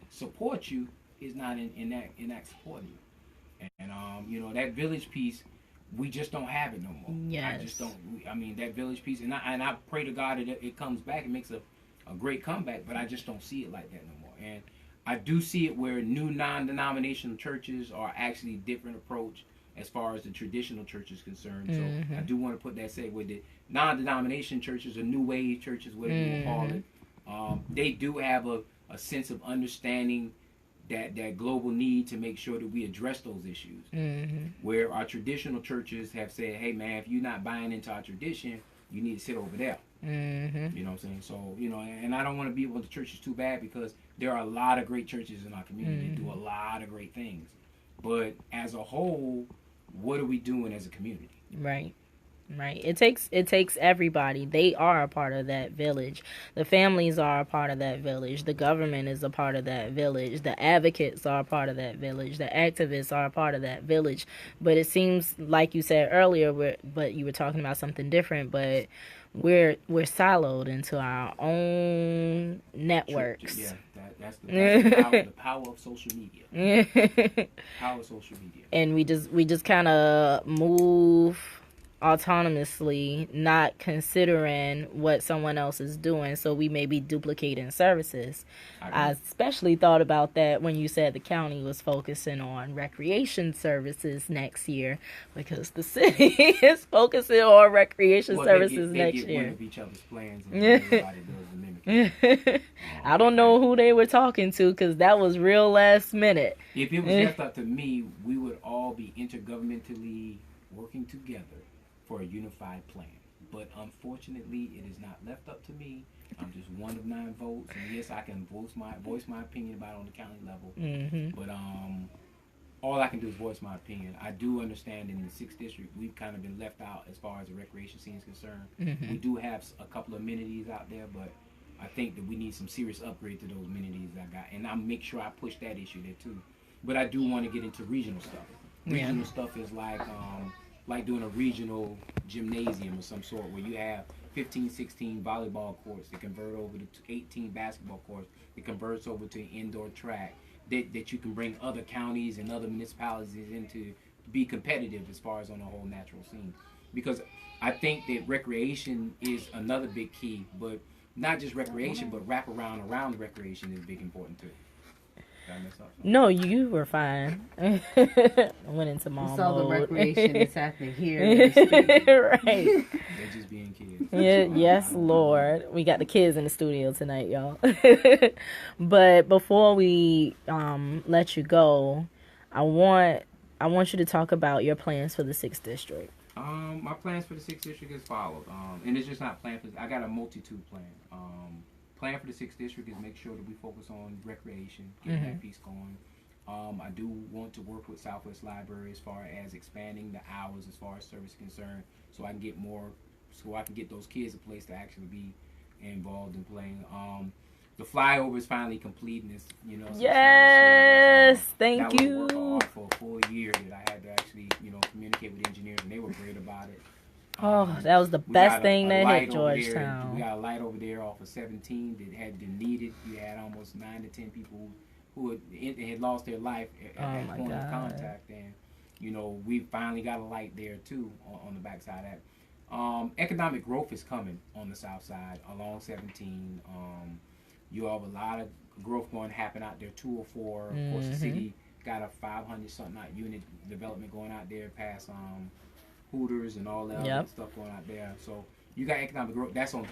support you is not in that supporting you. And you know, that village piece, we just don't have it no more. Yes. I just don't. I mean, that village piece, and I pray to God that it comes back and makes a great comeback, but I just don't see it like that no more. And I do see it where new non-denominational churches are actually different approach as far as the traditional church is concerned. So I do want to put that segue that non-denomination churches or new wave churches, whatever you call it, they do have a sense of understanding that global need to make sure that we address those issues. Where our traditional churches have said, hey man, if you're not buying into our tradition, you need to sit over there. You know what I'm saying? So, you know, and I don't want to be with the churches too bad, because there are a lot of great churches in our community that do a lot of great things. But as a whole, what are we doing as a community? Right.
It takes everybody. They are a part of that village. The families are a part of that village. The government is a part of that village. The advocates are a part of that village. The activists are a part of that village. But it seems like you said earlier, but you were talking about something different, but we're siloed into our own networks.
Yeah, that's the power of social media. Power of social media.
And we just kind of move autonomously, not considering what someone else is doing, so we may be duplicating services. I especially thought about that when you said the county was focusing on recreation services next year, because the city is focusing on recreation services next year. They get one of
each other's plans, and everybody does the mimic.
I don't know who they were talking to, because that was real last minute.
If it was left up to me, we would all be intergovernmentally working together for a unified plan. But unfortunately, it is not left up to me. I'm just one of 9 votes, and yes, I can voice my opinion about it on the county level. But all I can do is voice my opinion. I do understand in the 6th district, we've kind of been left out as far as the recreation scene is concerned. We do have a couple of amenities out there, but I think that we need some serious upgrade to those amenities I got, and I'll make sure I push that issue there too. But I do want to get into regional stuff. Regional stuff is like doing a regional gymnasium of some sort, where you have 15, 16 volleyball courts that convert over to 18 basketball courts that converts over to an indoor track, that you can bring other counties and other municipalities into to be competitive as far as on the whole natural scene. because I think that recreation is another big key, but not just recreation, but wrap around the recreation is big important too. Did I mess up?
No, you were fine. I went into mom
So the
mode.
recreation is happening here. In the studio.
Right.
They're just being kids.
Yeah, yes, Lord. We got the kids in the studio tonight, y'all. But before we let you go, I want you to talk about your plans for the 6th district.
My plans for the 6th district is followed. And it's just not planned for. I got a multitude plan. Plan for the 6th district is make sure that we focus on recreation, getting that piece going. I do want to work with Southwest Library as far as expanding the hours as far as service is concerned, so I can get more, so I can get those kids a place to actually be involved in playing. The flyover is finally complete, and it's, you know.
Yes, thank
that
you.
was work hard for a full year that I had to actually, you know, communicate with engineers, and they were great about it.
Oh, that was the best thing that hit Georgetown.
We got a light over there off of 17 that had been needed. You had almost 9 to 10 people who had lost their life at that point of contact, and you know, we finally got a light there too on the backside of that. Economic growth is coming on the south side along 17. You have a lot of growth going to happen out there. 204, of course, the city got a 500 something out unit development going out there past Hooters and all that other stuff going out there. So you got economic growth. That's on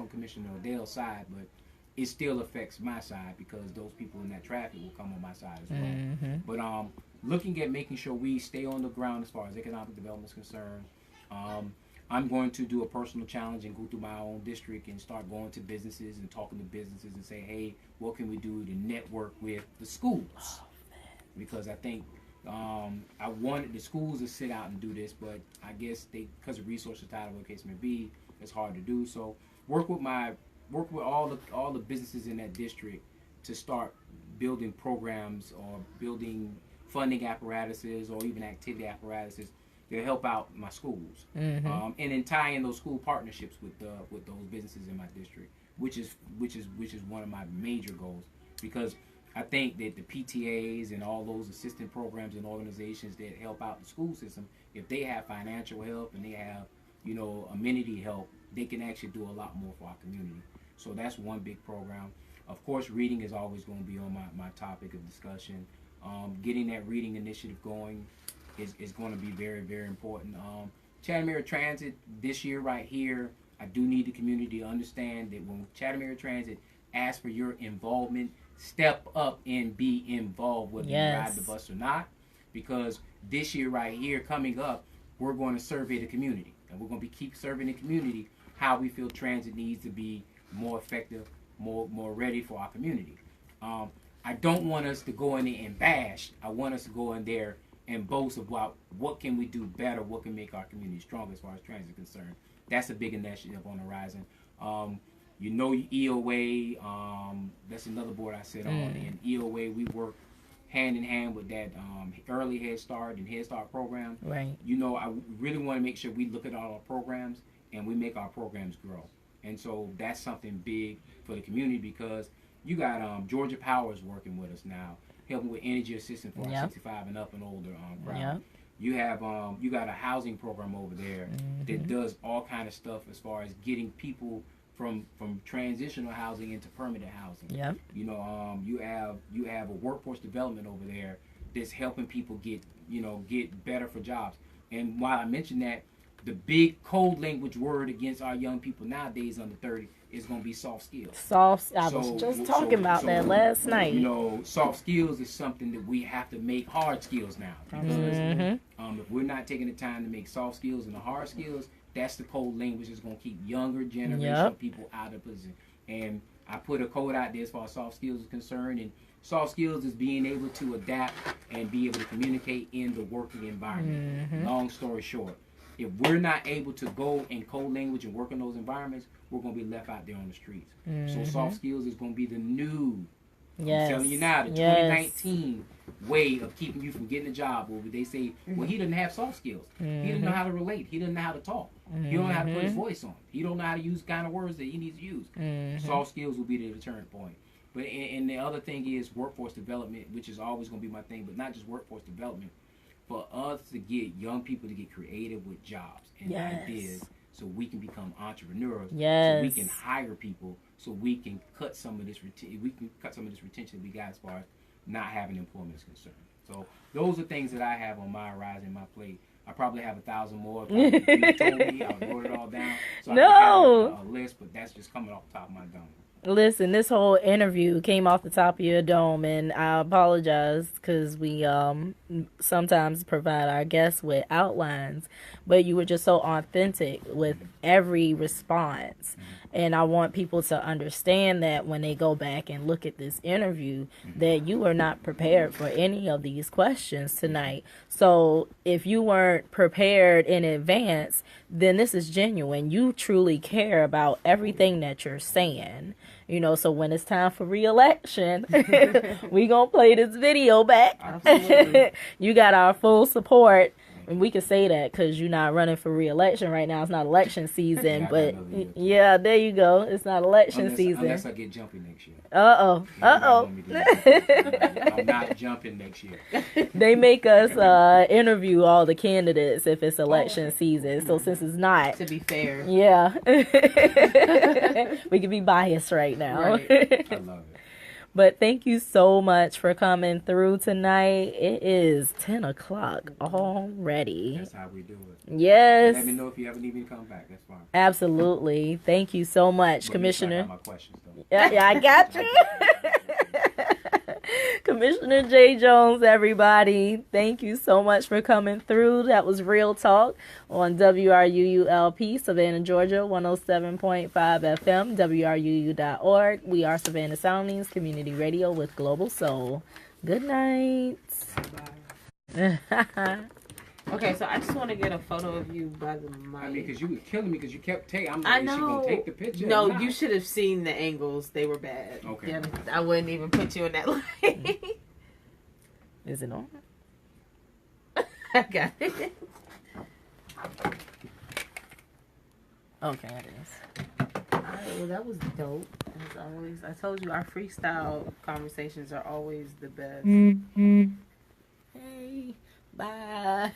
Commissioner Odell's side, but it still affects my side because those people in that traffic will come on my side as well. But looking at making sure we stay on the ground as far as economic development is concerned. I'm going to do a personal challenge and go through my own district and start going to businesses and talking to businesses and say, hey, what can we do to network with the schools? Because I think I wanted the schools to sit out and do this, but I guess because of resources tied, what the case may be, it's hard to do. So work with all the businesses in that district to start building programs or building funding apparatuses or even activity apparatuses to help out my schools, and then tie in those school partnerships with those businesses in my district, which is one of my major goals, because I think that the PTAs and all those assistant programs and organizations that help out the school system, if they have financial help and they have, you know, amenity help, they can actually do a lot more for our community. So that's one big program. Of course, reading is always going to be on my topic of discussion. Getting that reading initiative going is going to be very, very important. Chatham Area Transit this year right here, I do need the community to understand that when Chatham Area Transit asks for your involvement, step up and be involved whether you ride the bus or not, because this year right here coming up, we're going to survey the community, and we're going to keep serving the community how we feel transit needs to be more effective, more ready for our community. I don't want us to go in there and bash. I want us to go in there and boast about what can we do better, what can make our community stronger as far as transit is concerned. That's a big initiative on the horizon. You know, EOA, that's another board I sit on. And EOA, we work hand in hand with that early Head Start and Head Start program.
Right.
You know, I really want to make sure we look at all our programs and we make our programs grow. And so that's something big for the community, because you got Georgia Powers working with us now, helping with energy assistance for our 65 and up and older crowd. You have you got a housing program over there that does all kind of stuff as far as getting people from transitional housing into permanent housing. You know, you have a workforce development over there that's helping people get better for jobs. And while I mentioned that, the big code language word against our young people nowadays under 30 is going to be soft skills. I was just talking about that last night. You know, soft skills is something that we have to make hard skills now. Because if we're not taking the time to make soft skills and the hard skills, that's the code language that's going to keep younger generation of people out of position. And I put a code out there as far as soft skills is concerned. And soft skills is being able to adapt and be able to communicate in the working environment. Long story short, if we're not able to go in code language and work in those environments, we're going to be left out there on the streets. So soft skills is going to be the new, I'm telling you now, the 2019 way of keeping you from getting a job. Where they say, well, he doesn't have soft skills. He doesn't know how to relate. He doesn't know how to talk. He don't know how to put his voice on. He don't know how to use kind of words that he needs to use. Soft skills will be the deterrent point. But and the other thing is workforce development, which is always going to be my thing, but not just workforce development. for us to get young people to get creative with jobs and ideas, so we can become entrepreneurs. So we can hire people. So we can cut some of this. Retention we got as far as not having employment is concerned. So those are things that I have on my horizon, my plate. I probably have 1,000 more. If you told me, I wrote it all down. So I can have a list, but that's just coming off the top of my dome.
Listen, this whole interview came off the top of your dome, and I apologize because we sometimes provide our guests with outlines, but you were just so authentic with every response. And I want people to understand that when they go back and look at this interview, that you were not prepared for any of these questions tonight. So if you weren't prepared in advance, then this is genuine. You truly care about everything that you're saying. You know, so when it's time for re-election, we gonna play this video back.
Absolutely.
You got our full support. And we can say that because you're not running for re-election right now. It's not election season, but yeah, there you go. It's not election season.
Unless I get jumpy next year.
I'm
not jumping next year.
They make us interview all the candidates if it's election season. So since it's not,
to be fair,
yeah, we can be biased right now.
Right. I love it.
But thank you so much for coming through tonight. It is 10 o'clock already.
That's how we do it.
Yes.
Let me know if you ever need me to come back. That's fine.
Absolutely. Thank you so much,
But
Commissioner.
I got my questions, though.
Yeah, I got you. Commissioner J. Jones, everybody. Thank you so much for coming through. That was Real Talk on WRUULP, Savannah, Georgia, 107.5 FM, WRUU.org. We are Savannah Soundings Community Radio with Global Soul. Good night.
bye. Okay, so I just want to get a photo of you by the mic.
I mean, because you were killing me because you kept taking. I'm
I
like, is she
know.
going to take the picture?
No,
or not?
you should have seen the angles. They were bad.
Okay.
Yeah, I wouldn't even put you in that light.
Is it on?
I got it.
Okay, it is.
Alright, well, that was dope. As always, I told you our freestyle conversations are always the best.
Mm-hmm. Hey, bye.